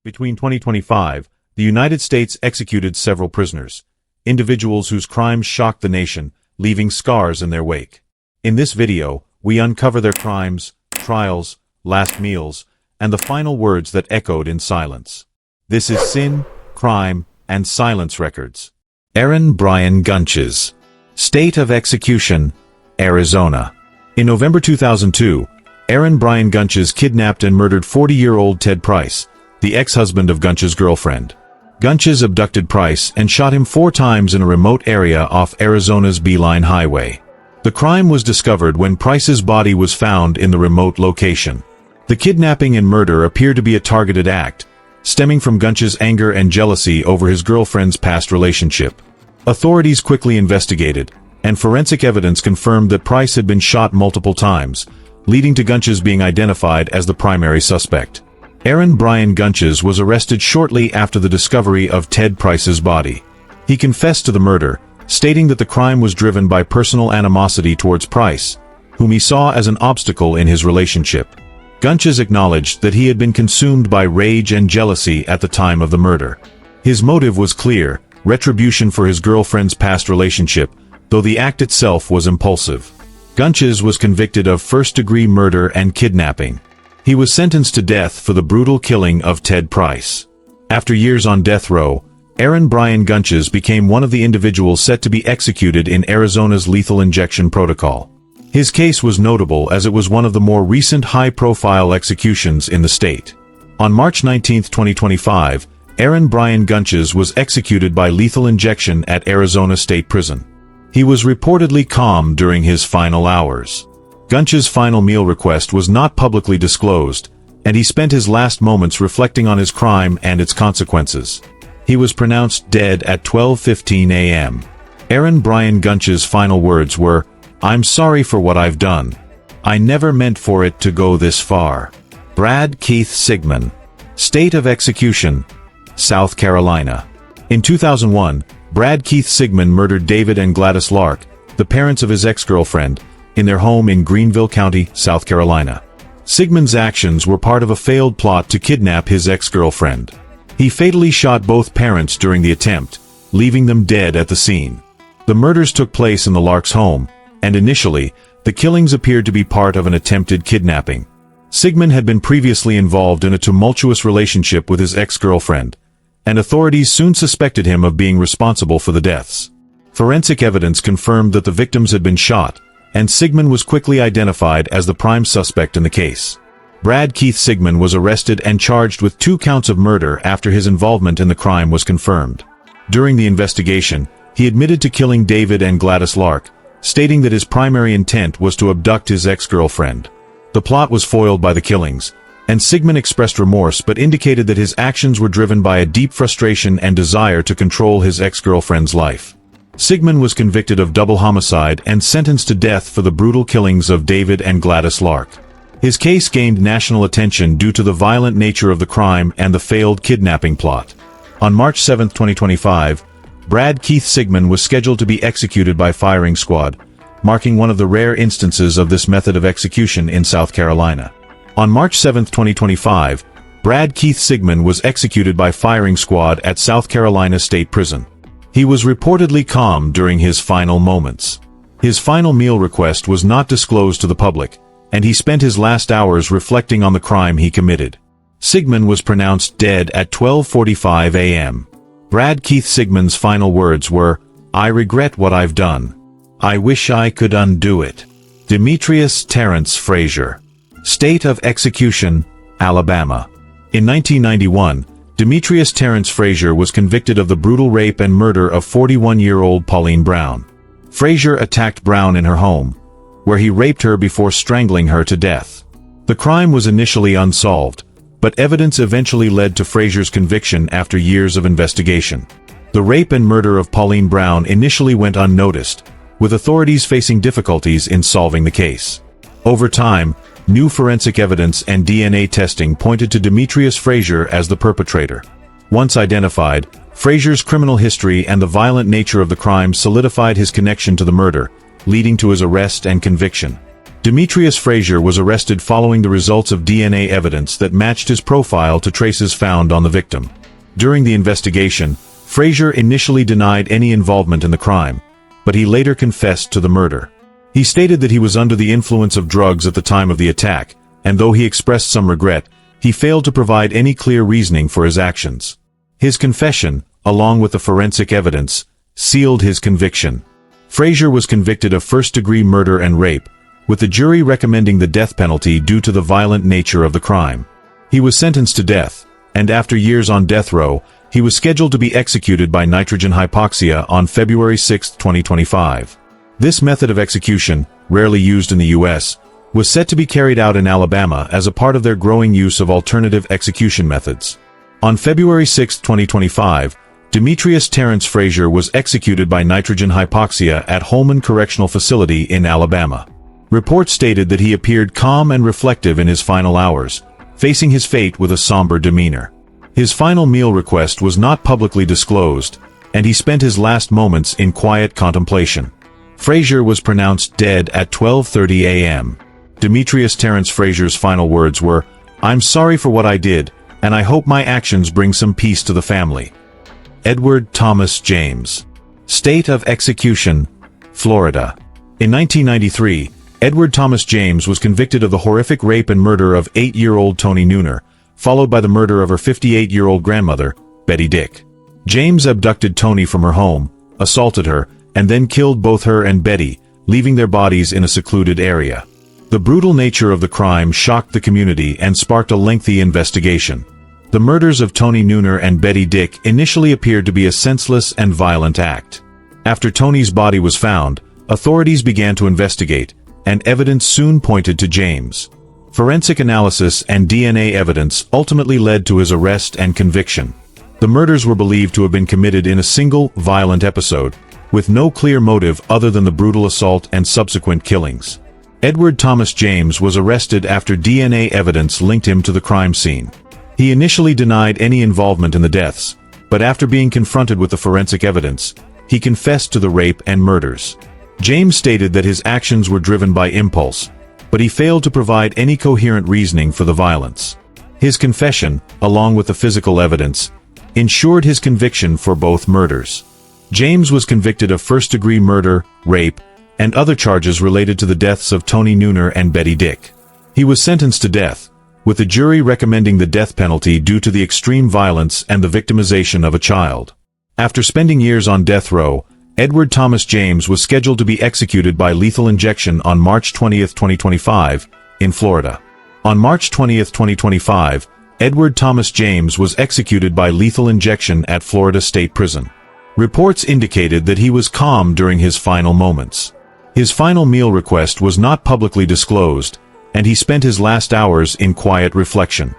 Between 2025, the United States executed several prisoners, individuals whose crimes shocked the nation, leaving scars in their wake. In this video, we uncover their crimes, trials, last meals, and the final words that echoed in silence. This is Sin, Crime, and Silence Records. Aaron Brian Gunches. State of execution, Arizona. In November 2002, Aaron Brian Gunches kidnapped and murdered 40-year-old Ted Price, the ex-husband of Gunches' girlfriend. Gunches abducted Price and shot him 4 times in a remote area off Arizona's Beeline Highway. The crime was discovered when Price's body was found in the remote location. The kidnapping and murder appeared to be a targeted act, stemming from Gunches' anger and jealousy over his girlfriend's past relationship. Authorities quickly investigated, and forensic evidence confirmed that Price had been shot multiple times, leading to Gunches being identified as the primary suspect. Aaron Brian Gunches was arrested shortly after the discovery of Ted Price's body. He confessed to the murder, stating that the crime was driven by personal animosity towards Price, whom he saw as an obstacle in his relationship. Gunches acknowledged that he had been consumed by rage and jealousy at the time of the murder. His motive was clear: retribution for his girlfriend's past relationship, though the act itself was impulsive. Gunches was convicted of first-degree murder and kidnapping. He was sentenced to death for the brutal killing of Ted Price. After years on death row, Aaron Brian Gunches became one of the individuals set to be executed in Arizona's lethal injection protocol. His case was notable as it was one of the more recent high-profile executions in the state. On March 19, 2025, Aaron Brian Gunches was executed by lethal injection at Arizona State Prison. He was reportedly calm during his final hours. Gunches' final meal request was not publicly disclosed, and he spent his last moments reflecting on his crime and its consequences. He was pronounced dead at 12:15 a.m. Aaron Brian Gunches' final words were, "I'm sorry for what I've done. I never meant for it to go this far." Brad Keith Sigmon. State of execution, South Carolina. In 2001, Brad Keith Sigmon murdered David and Gladys Lark, the parents of his ex-girlfriend, in their home in Greenville County, South Carolina. Sigmon's actions were part of a failed plot to kidnap his ex-girlfriend. He fatally shot both parents during the attempt, leaving them dead at the scene. The murders took place in the Larks' home, and initially, the killings appeared to be part of an attempted kidnapping. Sigmon had been previously involved in a tumultuous relationship with his ex-girlfriend, and authorities soon suspected him of being responsible for the deaths. Forensic evidence confirmed that the victims had been shot, and Sigmon was quickly identified as the prime suspect in the case. Brad Keith Sigmon was arrested and charged with 2 counts of murder after his involvement in the crime was confirmed. During the investigation, he admitted to killing David and Gladys Lark, stating that his primary intent was to abduct his ex-girlfriend. The plot was foiled by the killings, and Sigmon expressed remorse but indicated that his actions were driven by a deep frustration and desire to control his ex-girlfriend's life. Sigmon was convicted of double homicide and sentenced to death for the brutal killings of David and Gladys Lark. His case gained national attention due to the violent nature of the crime and the failed kidnapping plot. On March 7, 2025, Brad Keith Sigmon was scheduled to be executed by firing squad, marking one of the rare instances of this method of execution in South Carolina. On March 7, 2025, Brad Keith Sigmon was executed by firing squad at South Carolina State Prison. He was reportedly calm during his final moments. His final meal request was not disclosed to the public, and he spent his last hours reflecting on the crime he committed. Sigmon was pronounced dead at 12:45 a.m. Brad Keith Sigmon's final words were, "I regret what I've done. I wish I could undo it." Demetrius Terrence Frazier. State of execution, Alabama. In 1991, Demetrius Terrence Frazier was convicted of the brutal rape and murder of 41-year-old Pauline Brown. Frazier attacked Brown in her home, where he raped her before strangling her to death. The crime was initially unsolved, but evidence eventually led to Frazier's conviction after years of investigation. The rape and murder of Pauline Brown initially went unnoticed, with authorities facing difficulties in solving the case. Over time, new forensic evidence and DNA testing pointed to Demetrius Frazier as the perpetrator. Once identified, Frazier's criminal history and the violent nature of the crime solidified his connection to the murder, leading to his arrest and conviction. Demetrius Frazier was arrested following the results of DNA evidence that matched his profile to traces found on the victim. During the investigation, Frazier initially denied any involvement in the crime, but he later confessed to the murder. He stated that he was under the influence of drugs at the time of the attack, and though he expressed some regret, he failed to provide any clear reasoning for his actions. His confession, along with the forensic evidence, sealed his conviction. Frazier was convicted of first-degree murder and rape, with the jury recommending the death penalty due to the violent nature of the crime. He was sentenced to death, and after years on death row, he was scheduled to be executed by nitrogen hypoxia on February 6, 2025. This method of execution, rarely used in the U.S., was set to be carried out in Alabama as a part of their growing use of alternative execution methods. On February 6, 2025, Demetrius Terrence Frazier was executed by nitrogen hypoxia at Holman Correctional Facility in Alabama. Reports stated that he appeared calm and reflective in his final hours, facing his fate with a somber demeanor. His final meal request was not publicly disclosed, and he spent his last moments in quiet contemplation. Frazier was pronounced dead at 12:30 a.m. Demetrius Terrence Frazier's final words were, "I'm sorry for what I did, and I hope my actions bring some peace to the family." Edward Thomas James. State of execution, Florida. In 1993, Edward Thomas James was convicted of the horrific rape and murder of 8-year-old Toni Nooner, followed by the murder of her 58-year-old grandmother, Betty Dick. James abducted Toni from her home, assaulted her, and then killed both her and Betty, leaving their bodies in a secluded area. The brutal nature of the crime shocked the community and sparked a lengthy investigation. The murders of Toni Nooner and Betty Dick initially appeared to be a senseless and violent act. After Toni's body was found, authorities began to investigate, and evidence soon pointed to James. Forensic analysis and DNA evidence ultimately led to his arrest and conviction. The murders were believed to have been committed in a single, violent episode, with no clear motive other than the brutal assault and subsequent killings. Edward Thomas James was arrested after DNA evidence linked him to the crime scene. He initially denied any involvement in the deaths, but after being confronted with the forensic evidence, he confessed to the rape and murders. James stated that his actions were driven by impulse, but he failed to provide any coherent reasoning for the violence. His confession, along with the physical evidence, ensured his conviction for both murders. James was convicted of first-degree murder, rape, and other charges related to the deaths of Toni Nooner and Betty Dick. He was sentenced to death, with the jury recommending the death penalty due to the extreme violence and the victimization of a child. After spending years on death row, Edward Thomas James was scheduled to be executed by lethal injection on March 20, 2025, in Florida. On March 20, 2025, Edward Thomas James was executed by lethal injection at Florida State Prison. Reports indicated that he was calm during his final moments. His final meal request was not publicly disclosed, and he spent his last hours in quiet reflection.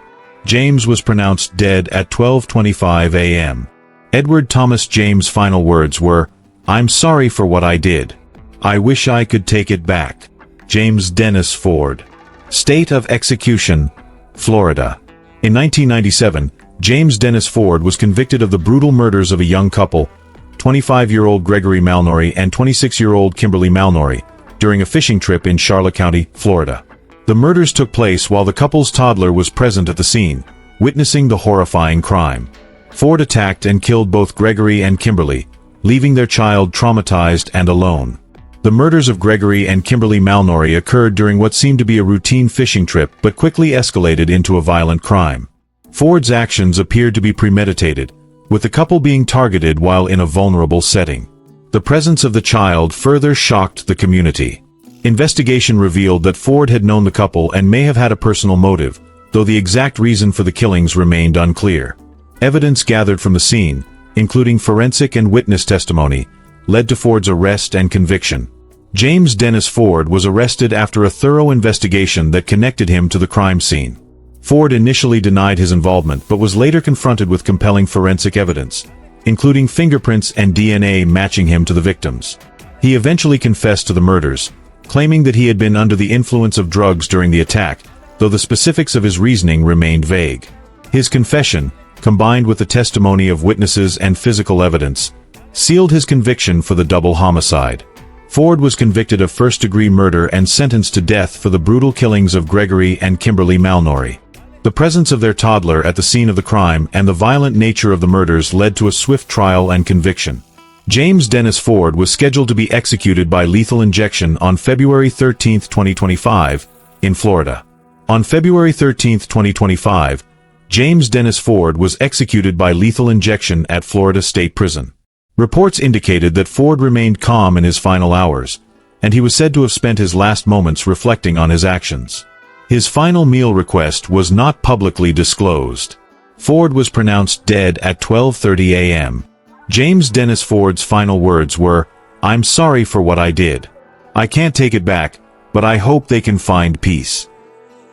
James was pronounced dead at 12:25 a.m. Edward Thomas James' final words were, "I'm sorry for what I did. I wish I could take it back." James Dennis Ford. State of execution, Florida. In 1997, James Dennis Ford was convicted of the brutal murders of a young couple, 25-year-old Gregory Malnory and 26-year-old Kimberly Malnory, during a fishing trip in Charlotte County, Florida. The murders took place while the couple's toddler was present at the scene, witnessing the horrifying crime. Ford attacked and killed both Gregory and Kimberly, leaving their child traumatized and alone. The murders of Gregory and Kimberly Malnory occurred during what seemed to be a routine fishing trip but quickly escalated into a violent crime. Ford's actions appeared to be premeditated, with the couple being targeted while in a vulnerable setting. The presence of the child further shocked the community. Investigation revealed that Ford had known the couple and may have had a personal motive, though the exact reason for the killings remained unclear. Evidence gathered from the scene, including forensic and witness testimony, led to Ford's arrest and conviction. James Dennis Ford was arrested after a thorough investigation that connected him to the crime scene. Ford initially denied his involvement but was later confronted with compelling forensic evidence, including fingerprints and DNA matching him to the victims. He eventually confessed to the murders, claiming that he had been under the influence of drugs during the attack, though the specifics of his reasoning remained vague. His confession, combined with the testimony of witnesses and physical evidence, sealed his conviction for the double homicide. Ford was convicted of first-degree murder and sentenced to death for the brutal killings of Gregory and Kimberly Malnory. The presence of their toddler at the scene of the crime and the violent nature of the murders led to a swift trial and conviction. James Dennis Ford was scheduled to be executed by lethal injection on February 13, 2025, in Florida. On February 13, 2025, James Dennis Ford was executed by lethal injection at Florida State Prison. Reports indicated that Ford remained calm in his final hours, and he was said to have spent his last moments reflecting on his actions. His final meal request was not publicly disclosed. Ford was pronounced dead at 12:30 a.m. James Dennis Ford's final words were, "I'm sorry for what I did. I can't take it back, but I hope they can find peace."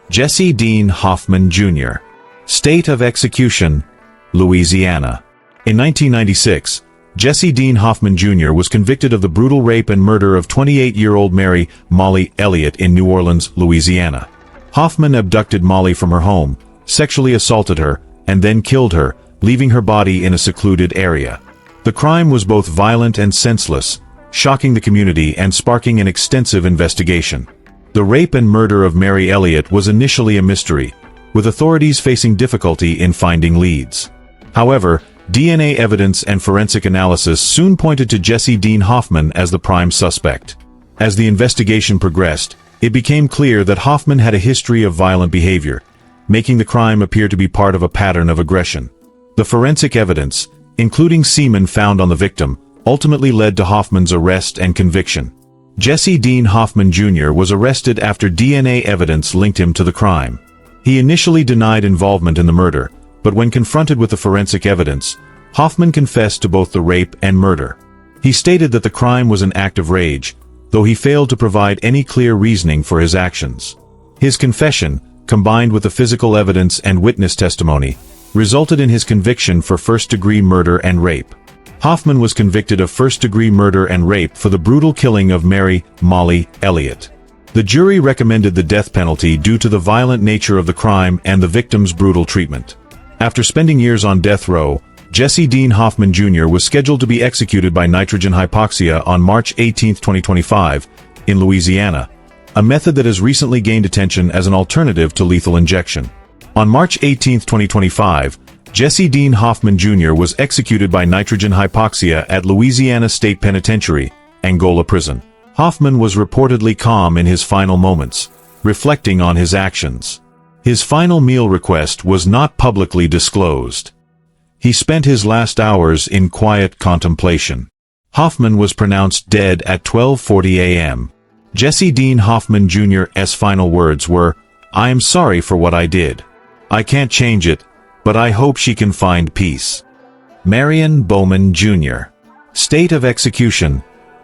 Jesse Dean Hoffman, Jr. State of execution, Louisiana. In 1996, Jesse Dean Hoffman Jr. was convicted of the brutal rape and murder of 28-year-old Mary Molly Elliott in New Orleans, Louisiana. Hoffman abducted Molly from her home, sexually assaulted her, and then killed her, leaving her body in a secluded area. The crime was both violent and senseless, shocking the community and sparking an extensive investigation. The rape and murder of Mary Elliott was initially a mystery, with authorities facing difficulty in finding leads. However, DNA evidence and forensic analysis soon pointed to Jesse Dean Hoffman as the prime suspect. As the investigation progressed, it became clear that Hoffman had a history of violent behavior, making the crime appear to be part of a pattern of aggression. The forensic evidence, including semen found on the victim, ultimately led to Hoffman's arrest and conviction. Jesse Dean Hoffman Jr. was arrested after DNA evidence linked him to the crime. He initially denied involvement in the murder, but when confronted with the forensic evidence, Hoffman confessed to both the rape and murder. He stated that the crime was an act of rage, though he failed to provide any clear reasoning for his actions. His confession, combined with the physical evidence and witness testimony, resulted in his conviction for first-degree murder and rape. Hoffman was convicted of first-degree murder and rape for the brutal killing of Mary Molly Elliott. The jury recommended the death penalty due to the violent nature of the crime and the victim's brutal treatment. After spending years on death row, Jesse Dean Hoffman Jr. was scheduled to be executed by nitrogen hypoxia on March 18, 2025, in Louisiana, a method that has recently gained attention as an alternative to lethal injection. On March 18, 2025, Jesse Dean Hoffman Jr. was executed by nitrogen hypoxia at Louisiana State Penitentiary, Angola Prison. Hoffman was reportedly calm in his final moments, reflecting on his actions. His final meal request was not publicly disclosed. He spent his last hours in quiet contemplation. Hoffman was pronounced dead at 12:40 a.m. Jesse Dean Hoffman Jr.'s final words were, "I am sorry for what I did. I can't change it, but I hope she can find peace." Marion Bowman Jr. State of execution,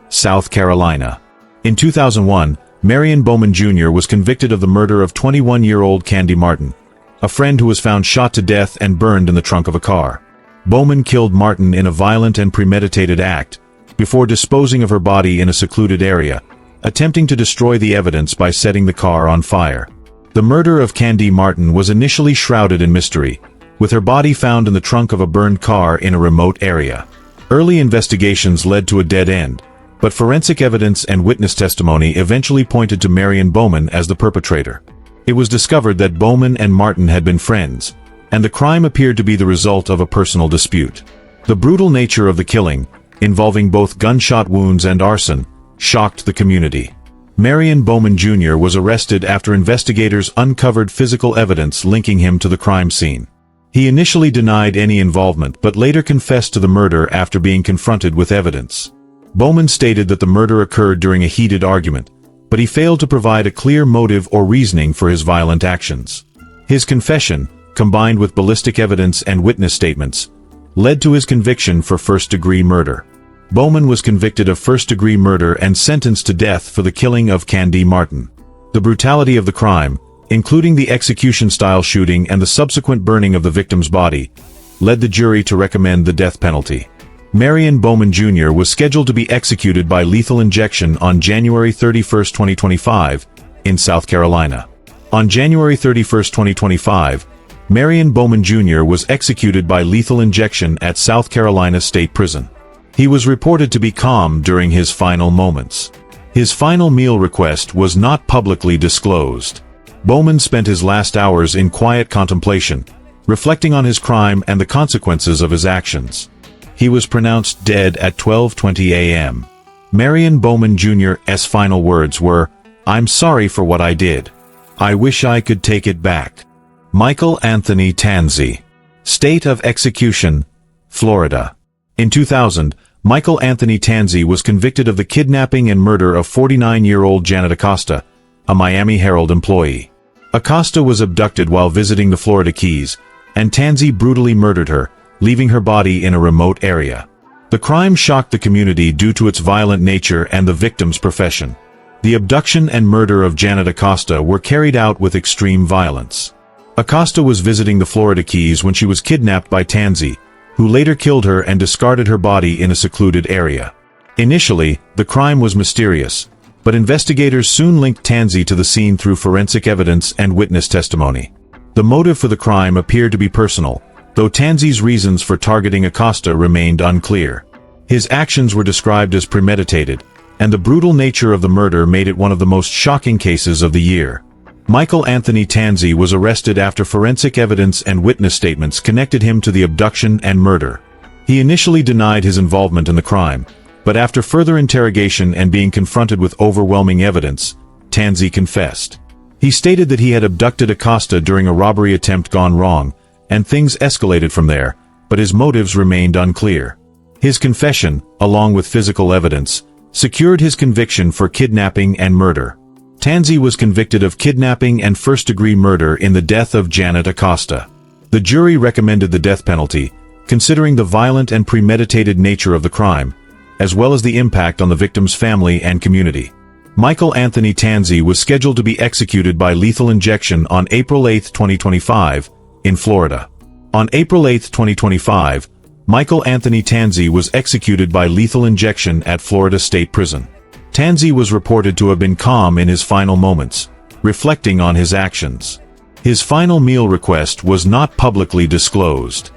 South Carolina. In 2001, Marion Bowman Jr. was convicted of the murder of 21-year-old Candy Martin, a friend who was found shot to death and burned in the trunk of a car. Bowman killed Martin in a violent and premeditated act, before disposing of her body in a secluded area, attempting to destroy the evidence by setting the car on fire. The murder of Candy Martin was initially shrouded in mystery, with her body found in the trunk of a burned car in a remote area. Early investigations led to a dead end, but forensic evidence and witness testimony eventually pointed to Marion Bowman as the perpetrator. It was discovered that Bowman and Martin had been friends, and the crime appeared to be the result of a personal dispute. The brutal nature of the killing, involving both gunshot wounds and arson, shocked the community. Marion Bowman Jr. was arrested after investigators uncovered physical evidence linking him to the crime scene. He initially denied any involvement but later confessed to the murder after being confronted with evidence. Bowman stated that the murder occurred during a heated argument, but he failed to provide a clear motive or reasoning for his violent actions. His confession, combined with ballistic evidence and witness statements, led to his conviction for first-degree murder. Bowman was convicted of first-degree murder and sentenced to death for the killing of Candy Martin. The brutality of the crime, including the execution-style shooting and the subsequent burning of the victim's body, led the jury to recommend the death penalty. Marion Bowman Jr. was scheduled to be executed by lethal injection on January 31, 2025, in South Carolina. On January 31, 2025, Marion Bowman Jr. was executed by lethal injection at South Carolina State Prison. He was reported to be calm during his final moments. His final meal request was not publicly disclosed. Bowman spent his last hours in quiet contemplation, reflecting on his crime and the consequences of his actions. He was pronounced dead at 12:20 a.m. Marion Bowman Jr.'s final words were, "I'm sorry for what I did. I wish I could take it back." Michael Anthony Tanzi. State of execution, Florida. In 2000, Michael Anthony Tanzi was convicted of the kidnapping and murder of 49-year-old Janet Acosta, a Miami Herald employee. Acosta was abducted while visiting the Florida Keys, and Tanzi brutally murdered her, leaving her body in a remote area. The crime shocked the community due to its violent nature and the victim's profession. The abduction and murder of Janet Acosta were carried out with extreme violence. Acosta was visiting the Florida Keys when she was kidnapped by Tanzi, who later killed her and discarded her body in a secluded area. Initially, the crime was mysterious, but investigators soon linked Tanzi to the scene through forensic evidence and witness testimony. The motive for the crime appeared to be personal, though Tanzi's reasons for targeting Acosta remained unclear. His actions were described as premeditated, and the brutal nature of the murder made it one of the most shocking cases of the year. Michael Anthony Tanzi was arrested after forensic evidence and witness statements connected him to the abduction and murder. He initially denied his involvement in the crime, but after further interrogation and being confronted with overwhelming evidence, Tanzi confessed. He stated that he had abducted Acosta during a robbery attempt gone wrong, and things escalated from there, but his motives remained unclear. His confession, along with physical evidence, secured his conviction for kidnapping and murder. Tanzi was convicted of kidnapping and first-degree murder in the death of Janet Acosta. The jury recommended the death penalty, considering the violent and premeditated nature of the crime, as well as the impact on the victim's family and community. Michael Anthony Tanzi was scheduled to be executed by lethal injection on April 8, 2025, in Florida. On April 8, 2025, Michael Anthony Tanzi was executed by lethal injection at Florida State Prison. Tanzi was reported to have been calm in his final moments, reflecting on his actions. His final meal request was not publicly disclosed.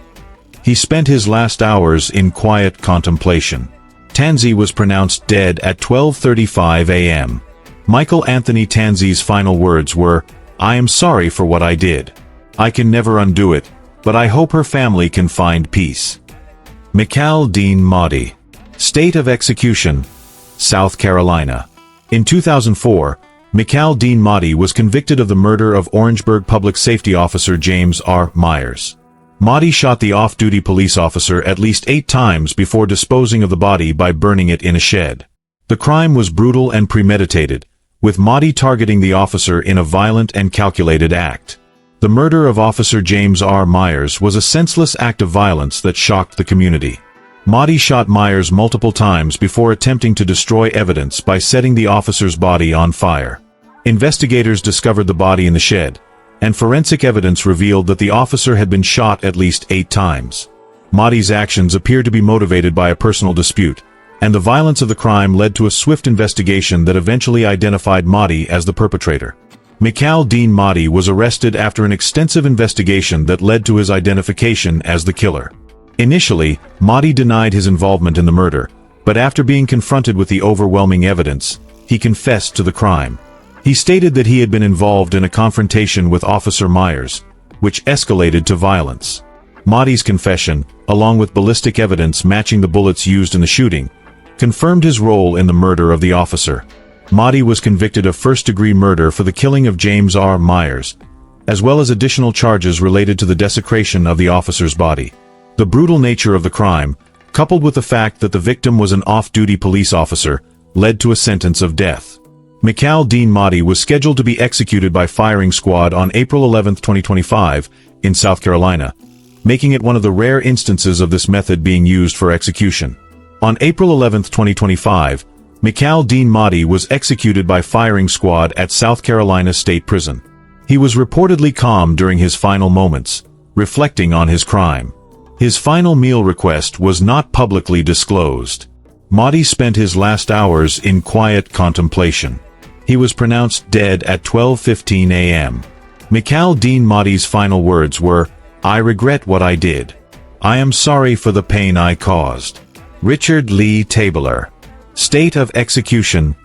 He spent his last hours in quiet contemplation. Tanzi was pronounced dead at 12:35 a.m. Michael Anthony Tanzi's final words were, "I am sorry for what I did. I can never undo it, but I hope her family can find peace." Mikal Dean Mahdi. State of execution, South Carolina. In 2004, Mikal Dean Mahdi was convicted of the murder of Orangeburg Public Safety Officer James R. Myers. Mahdi shot the off-duty police officer at least 8 times before disposing of the body by burning it in a shed. The crime was brutal and premeditated, with Mahdi targeting the officer in a violent and calculated act. The murder of Officer James R. Myers was a senseless act of violence that shocked the community. Mahdi shot Myers multiple times before attempting to destroy evidence by setting the officer's body on fire. Investigators discovered the body in the shed, and forensic evidence revealed that the officer had been shot at least 8 times. Mahdi's actions appeared to be motivated by a personal dispute, and the violence of the crime led to a swift investigation that eventually identified Mahdi as the perpetrator. Mikal Dean Mahdi was arrested after an extensive investigation that led to his identification as the killer. Initially, Mahdi denied his involvement in the murder, but after being confronted with the overwhelming evidence, he confessed to the crime. He stated that he had been involved in a confrontation with Officer Myers, which escalated to violence. Mahdi's confession, along with ballistic evidence matching the bullets used in the shooting, confirmed his role in the murder of the officer. Mahdi was convicted of first-degree murder for the killing of James R. Myers, as well as additional charges related to the desecration of the officer's body. The brutal nature of the crime, coupled with the fact that the victim was an off-duty police officer, led to a sentence of death. Mikal Dean Mahdi was scheduled to be executed by firing squad on April 11, 2025, in South Carolina, making it one of the rare instances of this method being used for execution. On April 11, 2025, Mikal Dean Mahdi was executed by firing squad at South Carolina State Prison. He was reportedly calm during his final moments, reflecting on his crime. His final meal request was not publicly disclosed. Mahdi spent his last hours in quiet contemplation. He was pronounced dead at 12:15 a.m. Mikal Dean Mahdi's final words were, "I regret what I did. I am sorry for the pain I caused." Richard Lee Tabler. State of execution,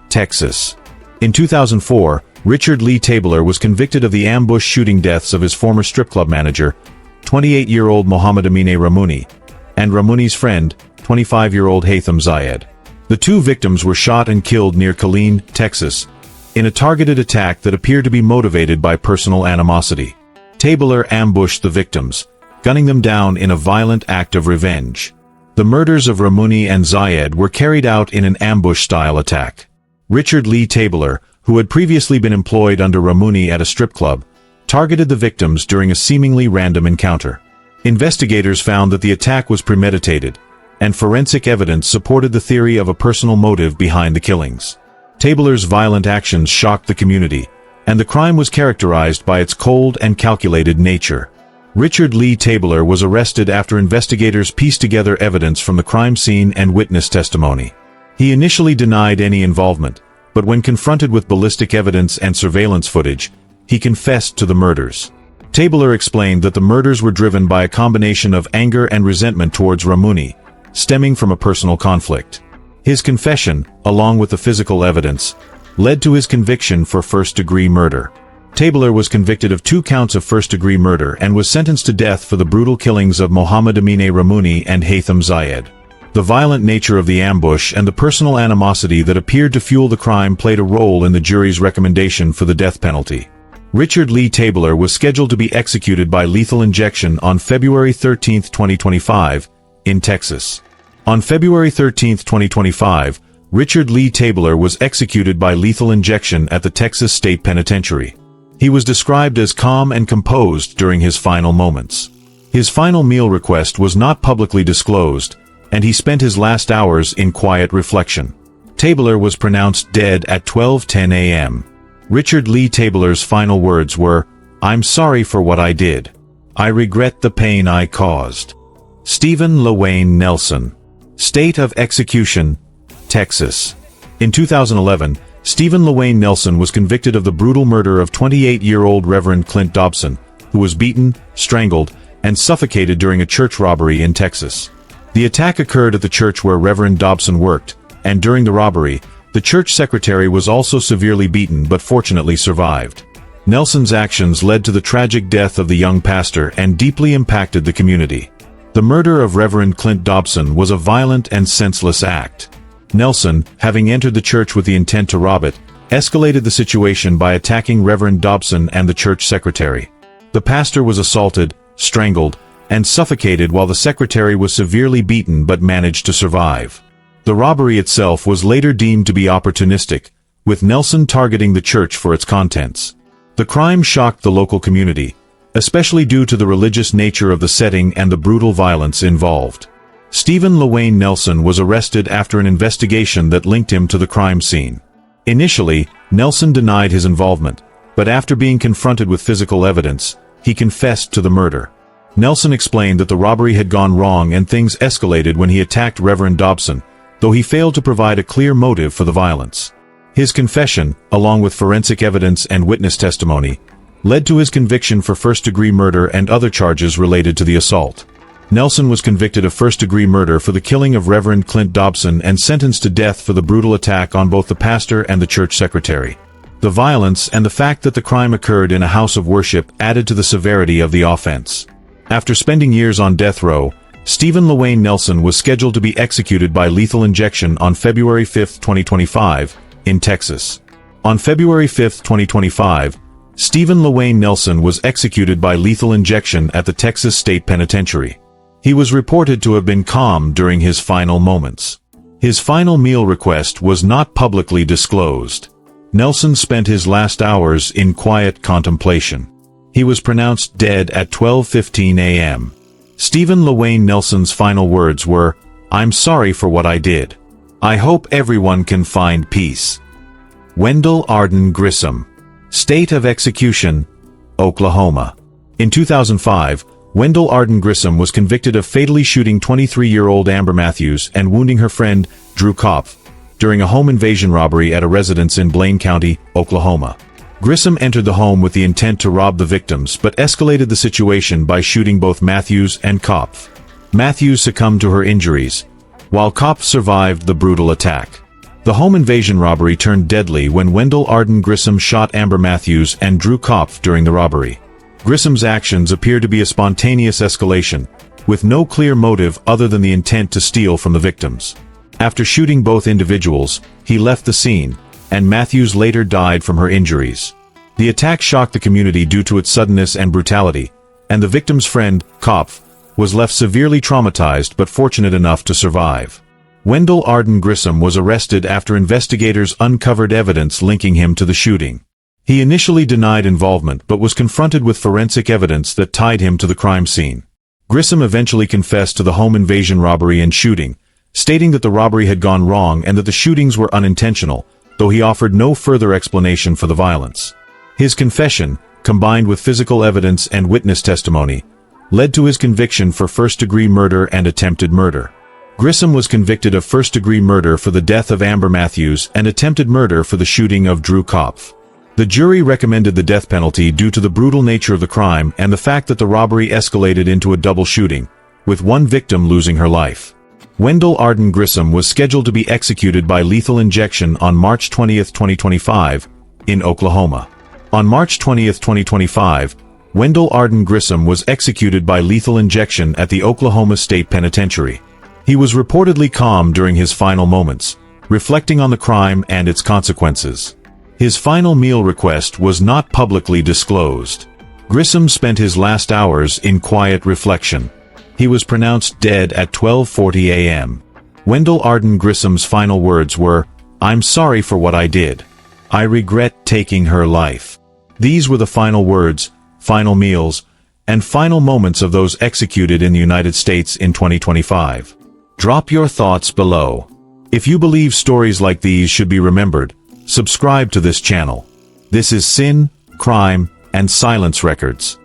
Texas. In 2004, Richard Lee Tabler was convicted of the ambush shooting deaths of his former strip club manager, 28-year-old Mohammed Amine Ramouni, and Ramouni's friend, 25-year-old Haytham Zayed. The two victims were shot and killed near Killeen, Texas, in a targeted attack that appeared to be motivated by personal animosity. Tabler ambushed the victims, gunning them down in a violent act of revenge. The murders of Ramouni and Zayed were carried out in an ambush-style attack. Richard Lee Tabler, who had previously been employed under Ramouni at a strip club, targeted the victims during a seemingly random encounter. Investigators found that the attack was premeditated, and forensic evidence supported the theory of a personal motive behind the killings. Tabler's violent actions shocked the community, and the crime was characterized by its cold and calculated nature. Richard Lee Tabler was arrested after investigators pieced together evidence from the crime scene and witness testimony. He initially denied any involvement, but when confronted with ballistic evidence and surveillance footage, he confessed to the murders. Tabler explained that the murders were driven by a combination of anger and resentment towards Ramouni, stemming from a personal conflict. His confession, along with the physical evidence, led to his conviction for first-degree murder. Tabler was convicted of 2 counts of first-degree murder and was sentenced to death for the brutal killings of Mohammed Amine Ramouni and Haytham Zayed. The violent nature of the ambush and the personal animosity that appeared to fuel the crime played a role in the jury's recommendation for the death penalty. Richard Lee Tabler was scheduled to be executed by lethal injection on February 13, 2025, in Texas. On February 13, 2025, Richard Lee Tabler was executed by lethal injection at the Texas State Penitentiary. He was described as calm and composed during his final moments. His final meal request was not publicly disclosed, and he spent his last hours in quiet reflection. Tabler was pronounced dead at 12:10 a.m. Richard Lee Tabler's final words were, "I'm sorry for what I did. I regret the pain I caused." Stephen LaWayne Nelson. State of execution, Texas. In 2011, Stephen LaWayne Nelson was convicted of the brutal murder of 28-year-old Reverend Clint Dobson, who was beaten, strangled, and suffocated during a church robbery in Texas. The attack occurred at the church where Reverend Dobson worked, and during the robbery, the church secretary was also severely beaten but fortunately survived. Nelson's actions led to the tragic death of the young pastor and deeply impacted the community. The murder of Reverend Clint Dobson was a violent and senseless act. Nelson, having entered the church with the intent to rob it, escalated the situation by attacking Reverend Dobson and the church secretary. The pastor was assaulted, strangled, and suffocated while the secretary was severely beaten but managed to survive. The robbery itself was later deemed to be opportunistic, with Nelson targeting the church for its contents. The crime shocked the local community, especially due to the religious nature of the setting and the brutal violence involved. Stephen LaWayne Nelson was arrested after an investigation that linked him to the crime scene. Initially, Nelson denied his involvement, but after being confronted with physical evidence, he confessed to the murder. Nelson explained that the robbery had gone wrong and things escalated when he attacked Reverend Dobson, though he failed to provide a clear motive for the violence. His confession, along with forensic evidence and witness testimony, led to his conviction for first-degree murder and other charges related to the assault. Nelson was convicted of first-degree murder for the killing of Reverend Clint Dobson and sentenced to death for the brutal attack on both the pastor and the church secretary. The violence and the fact that the crime occurred in a house of worship added to the severity of the offense. After spending years on death row, Stephen LaWayne Nelson was scheduled to be executed by lethal injection on February 5, 2025, in Texas. On February 5, 2025, Stephen LaWayne Nelson was executed by lethal injection at the Texas State Penitentiary. He was reported to have been calm during his final moments. His final meal request was not publicly disclosed. Nelson spent his last hours in quiet contemplation. He was pronounced dead at 12:15 a.m. Stephen LaWayne Nelson's final words were, "I'm sorry for what I did. I hope everyone can find peace." Wendell Arden Grissom. State of execution, Oklahoma. In 2005, Wendell Arden Grissom was convicted of fatally shooting 23-year-old Amber Matthews and wounding her friend, Drew Kopf, during a home invasion robbery at a residence in Blaine County, Oklahoma. Grissom entered the home with the intent to rob the victims but escalated the situation by shooting both Matthews and Kopf. Matthews succumbed to her injuries, while Kopf survived the brutal attack. The home invasion robbery turned deadly when Wendell Arden Grissom shot Amber Matthews and Drew Kopf during the robbery. Grissom's actions appear to be a spontaneous escalation, with no clear motive other than the intent to steal from the victims. After shooting both individuals, he left the scene, and Matthews later died from her injuries. The attack shocked the community due to its suddenness and brutality, and the victim's friend, Kopf, was left severely traumatized but fortunate enough to survive. Wendell Arden Grissom was arrested after investigators uncovered evidence linking him to the shooting. He initially denied involvement but was confronted with forensic evidence that tied him to the crime scene. Grissom eventually confessed to the home invasion robbery and shooting, stating that the robbery had gone wrong and that the shootings were unintentional, though he offered no further explanation for the violence. His confession, combined with physical evidence and witness testimony, led to his conviction for first-degree murder and attempted murder. Grissom was convicted of first-degree murder for the death of Amber Matthews and attempted murder for the shooting of Drew Kopf. The jury recommended the death penalty due to the brutal nature of the crime and the fact that the robbery escalated into a double shooting, with one victim losing her life. Wendell Arden Grissom was scheduled to be executed by lethal injection on March 20, 2025, in Oklahoma. On March 20, 2025, Wendell Arden Grissom was executed by lethal injection at the Oklahoma State Penitentiary. He was reportedly calm during his final moments, reflecting on the crime and its consequences. His final meal request was not publicly disclosed. Grissom spent his last hours in quiet reflection. He was pronounced dead at 12:40 a.m. Wendell Arden Grissom's final words were, "I'm sorry for what I did. I regret taking her life." These were the final words, final meals, and final moments of those executed in the United States in 2025. Drop your thoughts below. If you believe stories like these should be remembered, subscribe to this channel. This is Sin, Crime, and Silence Records.